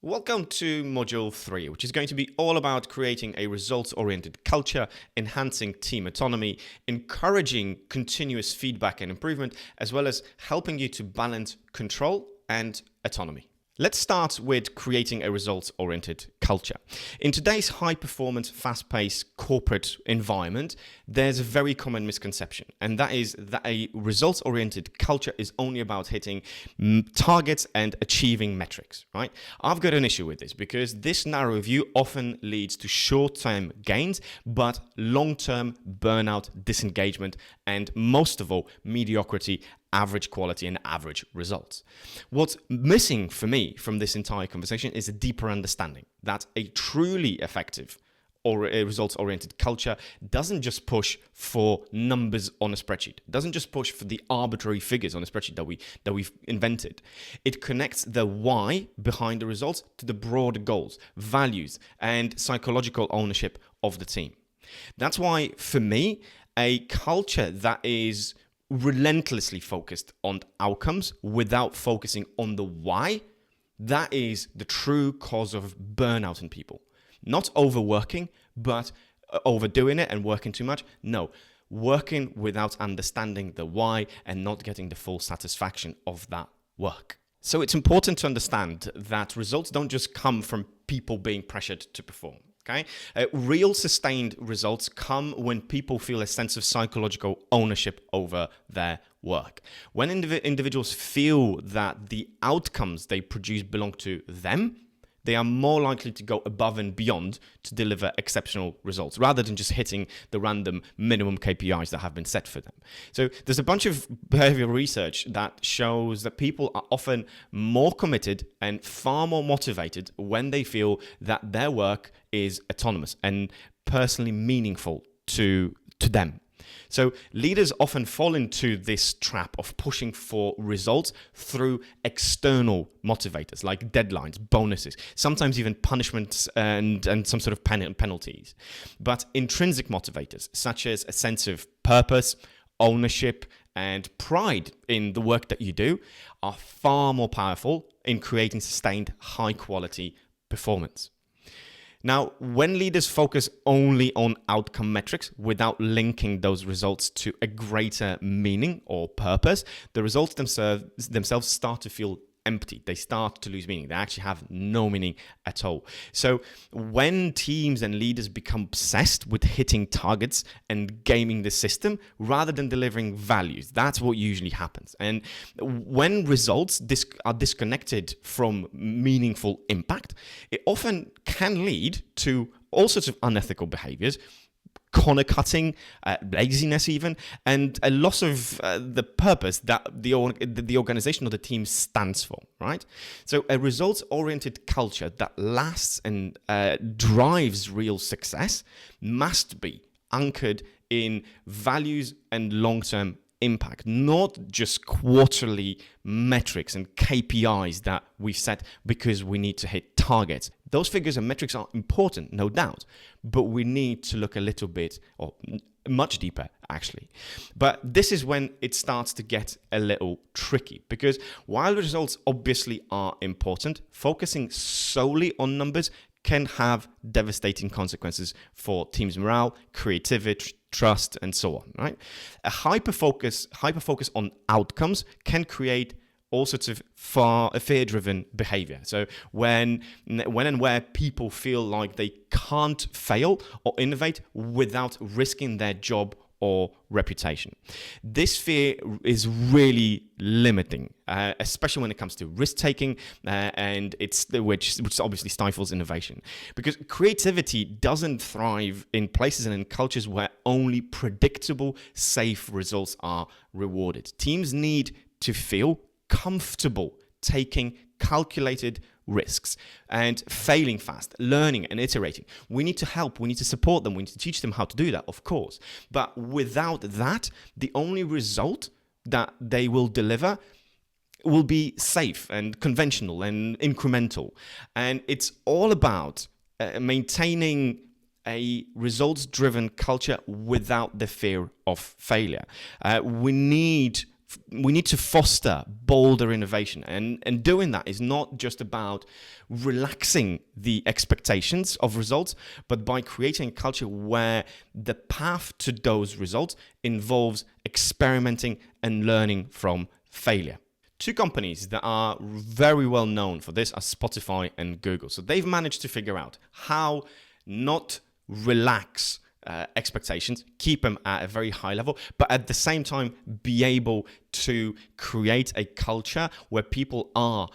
Welcome to Module 3, which is going to be all about creating a results-oriented culture, enhancing team autonomy, encouraging continuous feedback and improvement, as well as helping you to balance control and autonomy. Let's start with creating a results-oriented culture. In today's high-performance, fast-paced corporate environment, there's a very common misconception, and that is that a results-oriented culture is only about hitting targets and achieving metrics, right? I've got an issue with this because this narrow view often leads to short-term gains, but long-term burnout, disengagement, and most of all, mediocrity, average quality and average results. What's missing for me from this entire conversation is a deeper understanding that a truly effective or a results-oriented culture doesn't just push for numbers on a spreadsheet, doesn't just push for the arbitrary figures on a spreadsheet that we've invented. It connects the why behind the results to the broader goals, values, and psychological ownership of the team. That's why, for me, a culture that is relentlessly focused on outcomes without focusing on the why, that is the true cause of burnout in people. Not overworking, but overdoing it and working too much. No, working without understanding the why and not getting the full satisfaction of that work. So it's important to understand that results don't just come from people being pressured to perform. Okay, real sustained results come when people feel a sense of psychological ownership over their work. When individuals feel that the outcomes they produce belong to them, they are more likely to go above and beyond to deliver exceptional results rather than just hitting the random minimum KPIs that have been set for them. So there's a bunch of behavioral research that shows that people are often more committed and far more motivated when they feel that their work is autonomous and personally meaningful to them. So leaders often fall into this trap of pushing for results through external motivators like deadlines, bonuses, sometimes even punishments and some sort of penalties. But intrinsic motivators, such as a sense of purpose, ownership, and pride in the work that you do, are far more powerful in creating sustained high-quality performance. Now, when leaders focus only on outcome metrics without linking those results to a greater meaning or purpose, the results themselves start to feel empty. They start to lose meaning. They actually have no meaning at all. So when teams and leaders become obsessed with hitting targets and gaming the system rather than delivering values, that's what usually happens. And when results are disconnected from meaningful impact, it often can lead to all sorts of unethical behaviors, corner cutting, laziness even, and a loss of the purpose that the organization or the team stands for, right? So a results-oriented culture that lasts and drives real success must be anchored in values and long-term impact, not just quarterly metrics and KPIs that we set because we need to hit targets. Those figures and metrics are important, no doubt, but we need to look a little bit, or much deeper actually. But this is when it starts to get a little tricky, because while results obviously are important, focusing solely on numbers can have devastating consequences for teams' morale, creativity, trust, and so on, right? A hyper focus on outcomes can create all sorts of fear-driven behavior. So when and where people feel like they can't fail or innovate without risking their job or reputation. This fear is really limiting, especially when it comes to risk-taking, and which obviously stifles innovation. Because creativity doesn't thrive in places and in cultures where only predictable, safe results are rewarded. Teams need to feel comfortable taking calculated risks and failing fast, learning and iterating. We need to help, we need to support them, we need to teach them how to do that, of course. But without that, the only result that they will deliver will be safe and conventional and incremental. And it's all about maintaining a results-driven culture without the fear of failure. We need we need to foster bolder innovation. And doing that is not just about relaxing the expectations of results, but by creating a culture where the path to those results involves experimenting and learning from failure. Two companies that are very well known for this are Spotify and Google. So they've managed to figure out how not relax expectations, keep them at a very high level, but at the same time be able to create a culture where people are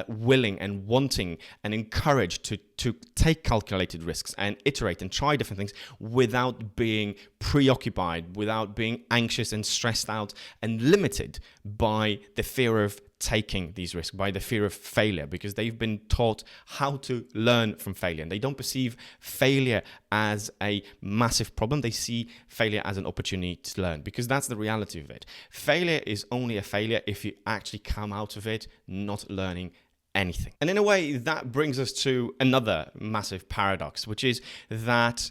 willing and wanting and encouraged to take calculated risks and iterate and try different things without being preoccupied, without being anxious and stressed out and limited by the fear of taking these risks, by the fear of failure, because they've been taught how to learn from failure. And they don't perceive failure as a massive problem. They see failure as an opportunity to learn, because that's the reality of it. Failure is only a failure if you actually come out of it not learning anything. And in a way, that brings us to another massive paradox, which is that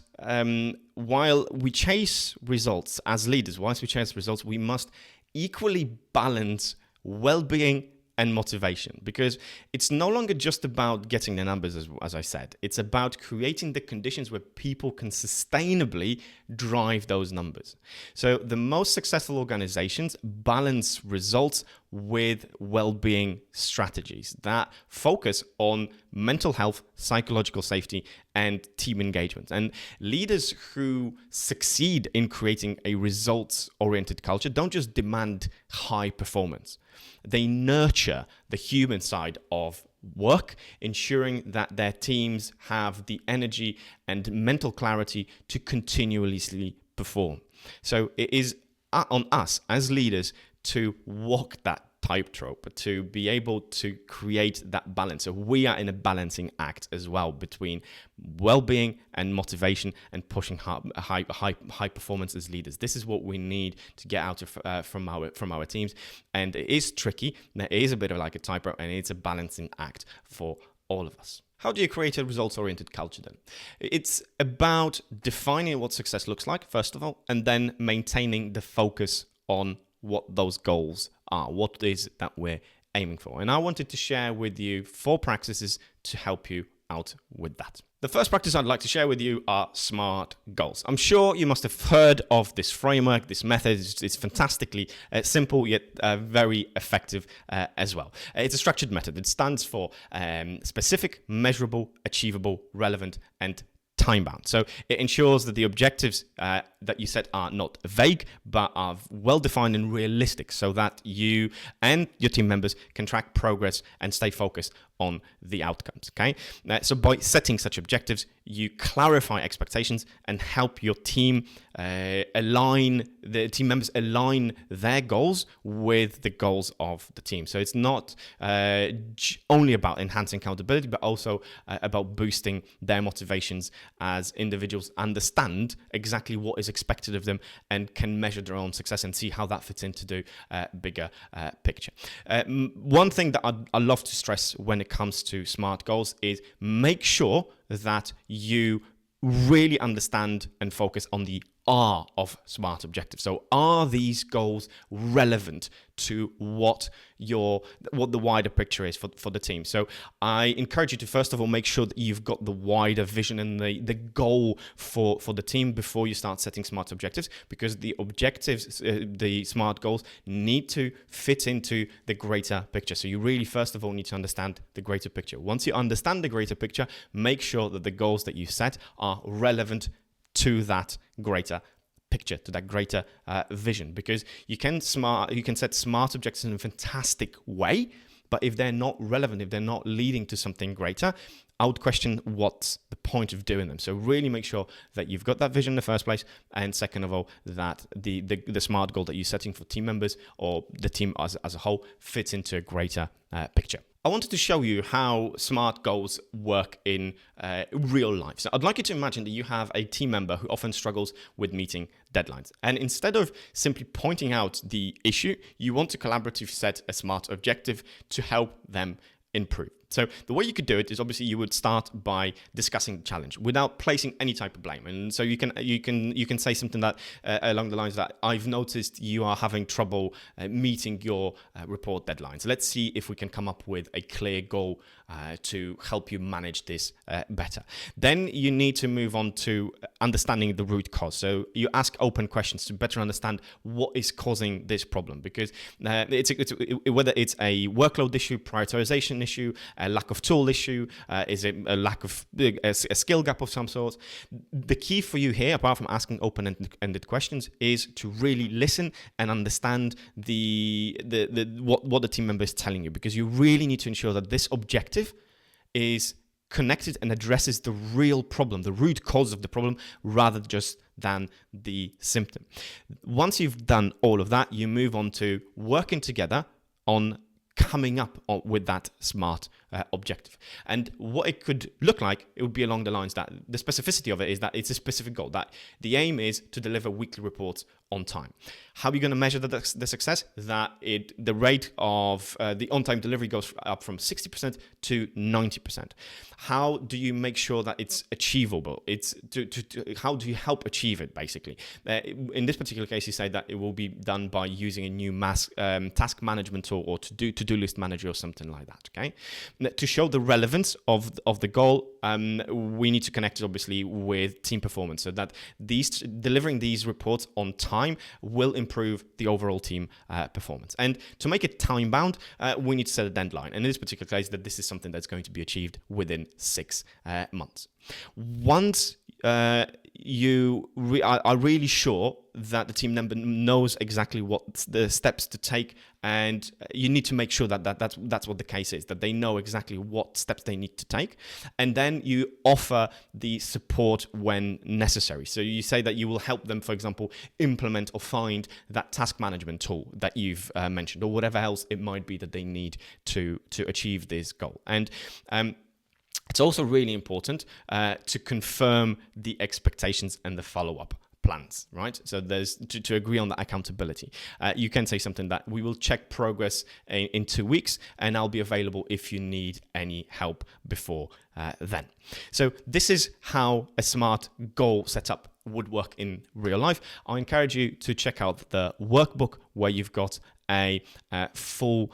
while we chase results as leaders, we must equally balance well-being and motivation, because it's no longer just about getting the numbers, as I said. It's about creating the conditions where people can sustainably drive those numbers. So the most successful organizations balance results with well-being strategies that focus on mental health, psychological safety, and team engagement. And leaders who succeed in creating a results-oriented culture don't just demand high performance. They nurture the human side of work, ensuring that their teams have the energy and mental clarity to continuously perform. So it is on us as leaders to walk that tightrope, to be able to create that balance. So we are in a balancing act as well between well-being and motivation and pushing high performance as leaders. This is what we need to get out of from our teams, and it is tricky. It is a bit of like a tightrope, and it's a balancing act for all of us. How do you create a results-oriented culture then? It's about defining what success looks like, first of all, and then maintaining the focus on what those goals are, what it is that we're aiming for. And I wanted to share with you 4 practices to help you out with that. The first practice I'd like to share with you are SMART goals. I'm sure you must have heard of this framework, this method. It's fantastically simple, yet very effective as well. It's a structured method. It stands for specific, measurable, achievable, relevant, and time-bound. So it ensures that the objectives that you set are not vague, but are well-defined and realistic, so that you and your team members can track progress and stay focused on the outcomes. Okay, so by setting such objectives, you clarify expectations and help your team align their goals with the goals of the team. So it's not only about enhancing accountability, but also about boosting their motivations as individuals understand exactly what is expected of them and can measure their own success and see how that fits into the bigger picture. One thing that I love to stress when it comes to SMART goals is make sure that you really understand and focus on the R of SMART objectives. So are these goals relevant to what the wider picture is for the team? So I encourage you to first of all make sure that you've got the wider vision and the goal for the team before you start setting SMART objectives, because the objectives, the SMART goals need to fit into the greater picture. So you really first of all need to understand the greater picture. Once you understand the greater picture, make sure that the goals that you set are relevant to that greater picture, to that greater vision, because you can set SMART objectives in a fantastic way, but if they're not relevant, if they're not leading to something greater, I would question what's the point of doing them. So really make sure that you've got that vision in the first place, and second of all, that the SMART goal that you're setting for team members or the team as a whole fits into a greater picture. I wanted to show you how SMART goals work in real life. So I'd like you to imagine that you have a team member who often struggles with meeting deadlines. And instead of simply pointing out the issue, you want to collaboratively set a SMART objective to help them improve. So the way you could do it is obviously you would start by discussing the challenge without placing any type of blame. And so you can say something that along the lines that I've noticed you are having trouble meeting your report deadlines. Let's see if we can come up with a clear goal to help you manage this better. Then you need to move on to understanding the root cause. So you ask open questions to better understand what is causing this problem, because whether it's a workload issue, prioritization issue, a lack of tool issue, is it a lack of a skill gap of some sort. The key for you here, apart from asking open-ended questions, is to really listen and understand what the team member is telling you, because you really need to ensure that this objective is connected and addresses the real problem, the root cause of the problem, rather just than the symptom. Once you've done all of that, you move on to working together on coming up with that SMART objective. And what it could look like, it would be along the lines that the specificity of it is that it's a specific goal, that the aim is to deliver weekly reports on time. How are you going to measure the success? That the rate of the on-time delivery goes up from 60% to 90%. How do you make sure that it's achievable? It's how do you help achieve it, basically? In this particular case, you say that it will be done by using a new task management tool or to-do list manager or something like that, okay? To show the relevance of the goal, we need to connect it obviously with team performance, so that delivering these reports on time will improve the overall team performance. And to make it time bound, we need to set a deadline. And in this particular case, that this is something that's going to be achieved within 6 months. Once you are really sure that the team member knows exactly what the steps to take, and you need to make sure that's what the case is, that they know exactly what steps they need to take, and then you offer the support when necessary. So you say that you will help them, for example, implement or find that task management tool that you've mentioned, or whatever else it might be that they need to achieve this goal. And it's also really important to confirm the expectations and the follow-up plans, right? So there's to agree on that accountability. You can say something that we will check progress in 2 weeks, and I'll be available if you need any help before then. So this is how a SMART goal setup would work in real life. I encourage you to check out the workbook where you've got a full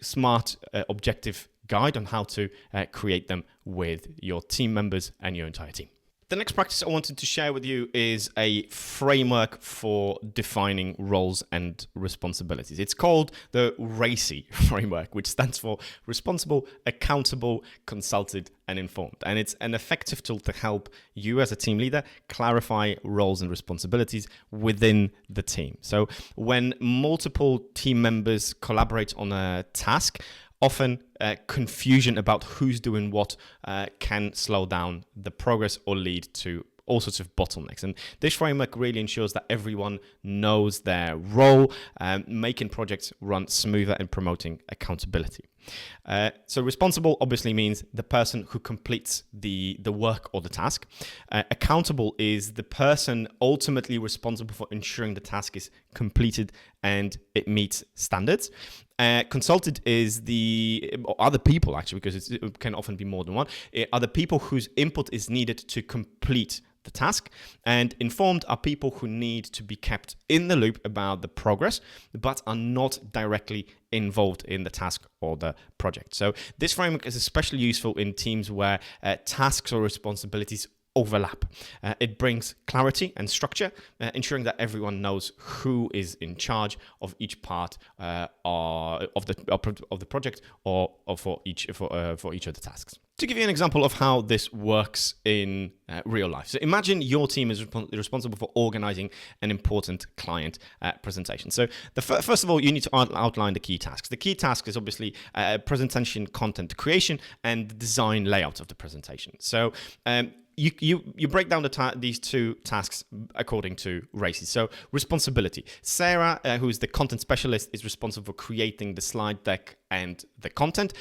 SMART objective guide on how to create them with your team members and your entire team. The next practice I wanted to share with you is a framework for defining roles and responsibilities. It's called the RACI framework, which stands for Responsible, Accountable, Consulted, and Informed. And it's an effective tool to help you as a team leader clarify roles and responsibilities within the team. So when multiple team members collaborate on a task, often confusion about who's doing what can slow down the progress or lead to all sorts of bottlenecks. And this framework really ensures that everyone knows their role, making projects run smoother and promoting accountability. So responsible obviously means the person who completes the work or the task. Accountable is the person ultimately responsible for ensuring the task is completed and it meets standards. Consulted is the other people, actually, because it can often be more than one, are the people whose input is needed to complete the task. And informed are people who need to be kept in the loop about the progress, but are not directly involved in the task or the project. So this framework is especially useful in teams where tasks or responsibilities overlap. It brings clarity and structure, ensuring that everyone knows who is in charge of each part of the project or for each of the tasks. To give you an example of how this works in real life. So imagine your team is responsible for organizing an important client presentation. So first of all, you need to outline the key tasks. The key task is obviously presentation content creation and the design layout of the presentation. So you break down these two tasks according to RACI. So responsibility. Sarah, who is the content specialist, is responsible for creating the slide deck and the content.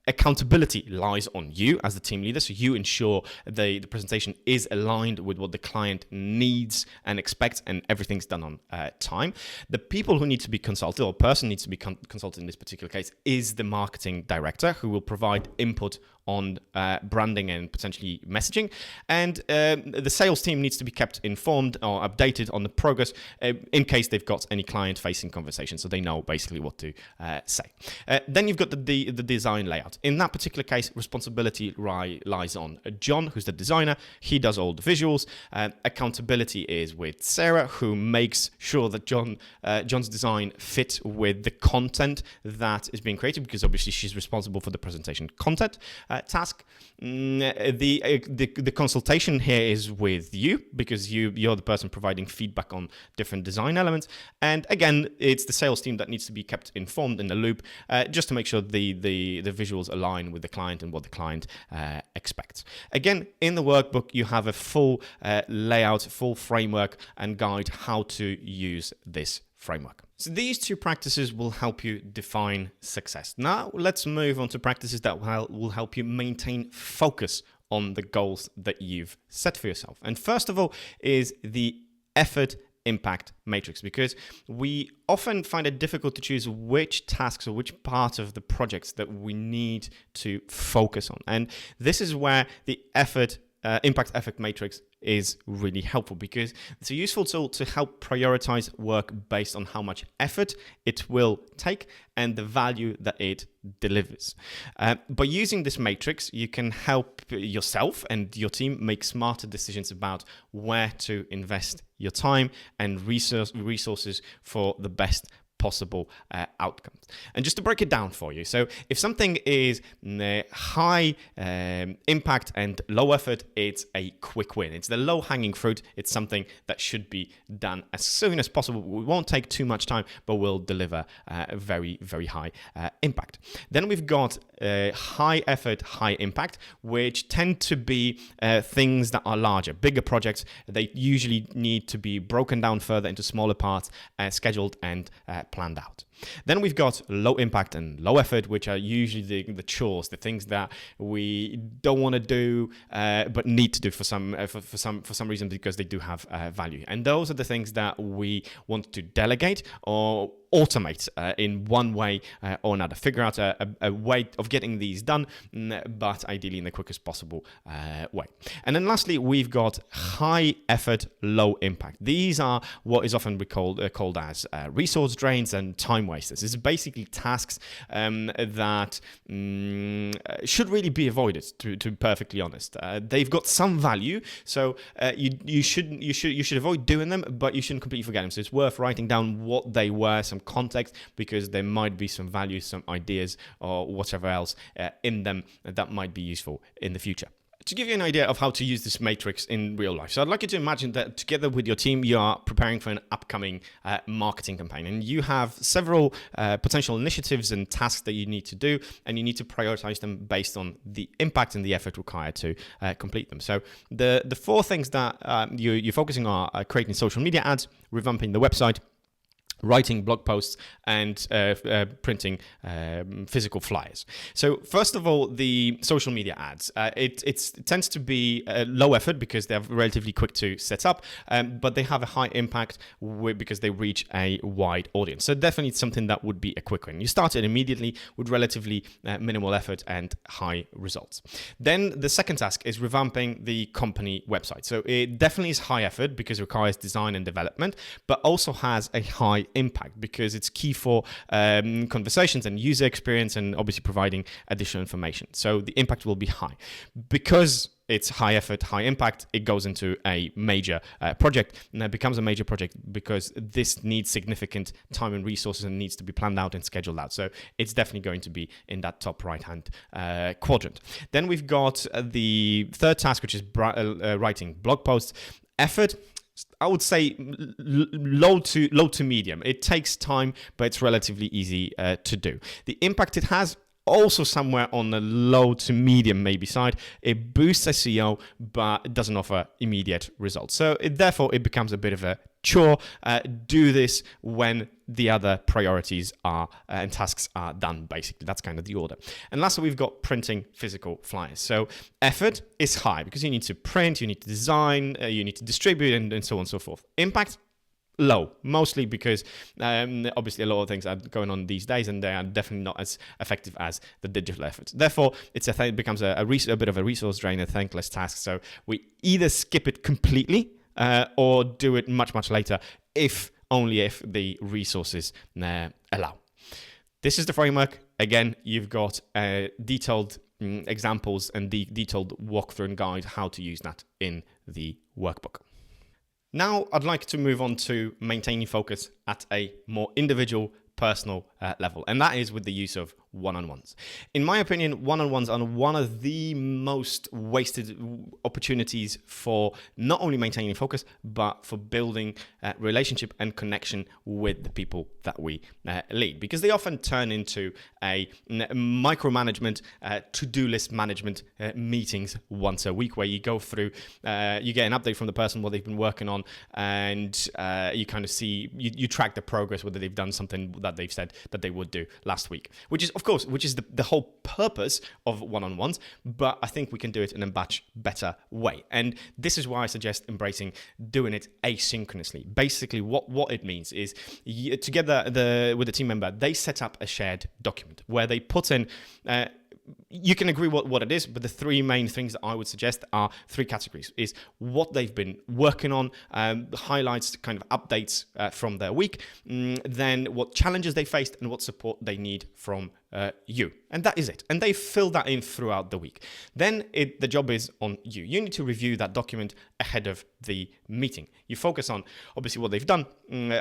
Accountability lies on you as the team leader, so you ensure the presentation is aligned with what the client needs and expects, and everything's done on time. The people who need to be consulted, or person needs to be consulted in this particular case, is the marketing director, who will provide input on branding and potentially messaging, and the sales team needs to be kept informed or updated on the progress in case they've got any client-facing conversations, so they know basically what to say. Then you've got the design layout. In that particular case, responsibility lies on John, who's the designer. He does all the visuals. Accountability is with Sarah, who makes sure that John's design fit with the content that is being created, because obviously she's responsible for the presentation content task. The consultation here is with you, because you're the person providing feedback on different design elements. And again, it's the sales team that needs to be kept informed in the loop, just to make sure the visuals align with the client and what the client expects. Again, in the workbook, you have a full layout, full framework and guide how to use this framework. So these two practices will help you define success. Now let's move on to practices that will help you maintain focus on the goals that you've set for yourself. And first of all is the effort impact matrix, because we often find it difficult to choose which tasks or which part of the projects that we need to focus on. And this is where the impact effort matrix is really helpful, because it's a useful tool to help prioritize work based on how much effort it will take and the value that it delivers. By using this matrix, you can help yourself and your team make smarter decisions about where to invest your time and resources for the best possible outcomes. And just to break it down for you, so if something is high impact and low effort, it's a quick win. It's the low-hanging fruit. It's something that should be done as soon as possible. We won't take too much time, but will deliver a very, very high impact. Then we've got high effort, high impact, which tend to be things that are larger, bigger projects. They usually need to be broken down further into smaller parts, scheduled and planned out. Then we've got low impact and low effort, which are usually the chores, the things that we don't want to do but need to do for some reason, because they do have value. And those are the things that we want to delegate or automate in one way or another. Figure out a way of getting these done, but ideally in the quickest possible way. And then lastly, we've got high effort, low impact. These are what is often called as resource drains and time wasters. It's basically tasks that should really be avoided, to be perfectly honest. They've got some value, so you should avoid doing them, but you shouldn't completely forget them. So it's worth writing down what they were, some context, because there might be some value, some ideas or whatever else in them that might be useful in the future. To give you an idea of how to use this matrix in real life, so I'd like you to imagine that together with your team, you are preparing for an upcoming marketing campaign, and you have several potential initiatives and tasks that you need to do, and you need to prioritize them based on the impact and the effort required to complete them. So the four things that you're focusing on are creating social media ads, revamping the website, writing blog posts, and printing physical flyers. So first of all, the social media ads. It tends to be low effort because they're relatively quick to set up, but they have a high impact because they reach a wide audience. So definitely something that would be a quick win. You start it immediately with relatively minimal effort and high results. Then the second task is revamping the company website. So it definitely is high effort because it requires design and development, but also has a high impact because it's key for conversations and user experience, and obviously providing additional information. So the impact will be high. Because it's high effort, high impact, it goes into a major project, and it becomes a major project because this needs significant time and resources and needs to be planned out and scheduled out. So it's definitely going to be in that top right-hand quadrant. Then we've got the third task, which is writing blog posts. Effort, I would say low to medium. It takes time, but it's relatively easy to do. The impact it has, also somewhere on the low to medium maybe side. It boosts SEO, but it doesn't offer immediate results. So therefore, it becomes a bit of a chore. Do this when the other priorities are and tasks are done, basically. That's kind of the order. And lastly, we've got printing physical flyers. So effort is high because you need to print, you need to design, you need to distribute, and so on and so forth. Impact, low, mostly because obviously a lot of things are going on these days and they are definitely not as effective as the digital efforts. Therefore, it becomes a bit of a resource drain, a thankless task. So we either skip it completely or do it much, much later, only if the resources allow. This is the framework. Again, you've got detailed examples and the detailed walkthrough and guide how to use that in the workbook. Now, I'd like to move on to maintaining focus at a more individual, personal level, and that is with the use of one-on-ones. In my opinion, one-on-ones are one of the most wasted opportunities for not only maintaining focus, but for building relationship and connection with the people that we lead, because they often turn into a micromanagement, to-do list management meetings once a week, where you go through, you get an update from the person, what they've been working on, and you kind of see, you track the progress, whether they've done something that they've said that they would do last week, which is the whole purpose of one-on-ones, but I think we can do it in a much better way. And this is why I suggest embracing doing it asynchronously. Basically, what it means is together with the team member, they set up a shared document where they put in you can agree what it is, but the three main things that I would suggest are three categories: is what they've been working on, highlights, kind of updates from their week, then what challenges they faced and what support they need from you. And that is it. And they fill that in throughout the week. Then the job is on you. You need to review that document ahead of the meeting. You focus on, obviously, what they've done,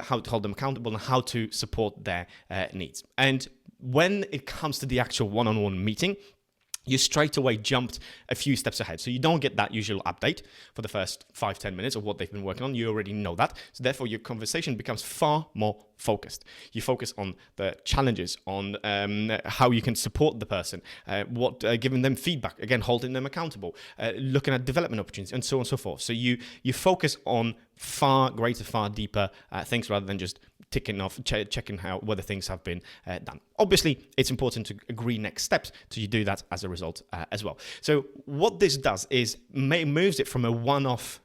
how to hold them accountable, and how to support their needs. And when it comes to the actual one-on-one meeting, you straight away jumped a few steps ahead. So you don't get that usual update for the first 5-10 minutes of what they've been working on. You already know that. So therefore, your conversation becomes far more focused. You focus on the challenges, on how you can support the person, giving them feedback, again, holding them accountable, looking at development opportunities, and so on and so forth. So you focus on far greater, far deeper things rather than just ticking off, checking whether things have been done. Obviously, it's important to agree next steps, so you do that as a result as well. So what this does is moves it from a one-off,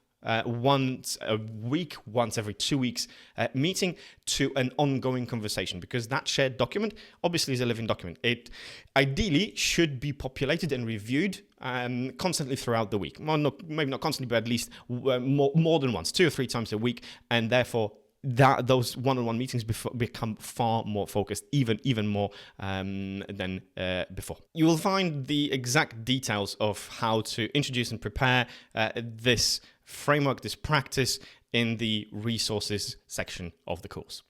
once a week, once every 2 weeks meeting to an ongoing conversation, because that shared document obviously is a living document. It ideally should be populated and reviewed constantly throughout the week. Well, maybe not constantly, but at least more than once, 2 or 3 times a week, and therefore those one-on-one meetings become far more focused, even more than before. You will find the exact details of how to introduce and prepare this framework, this practice, in the resources section of the course.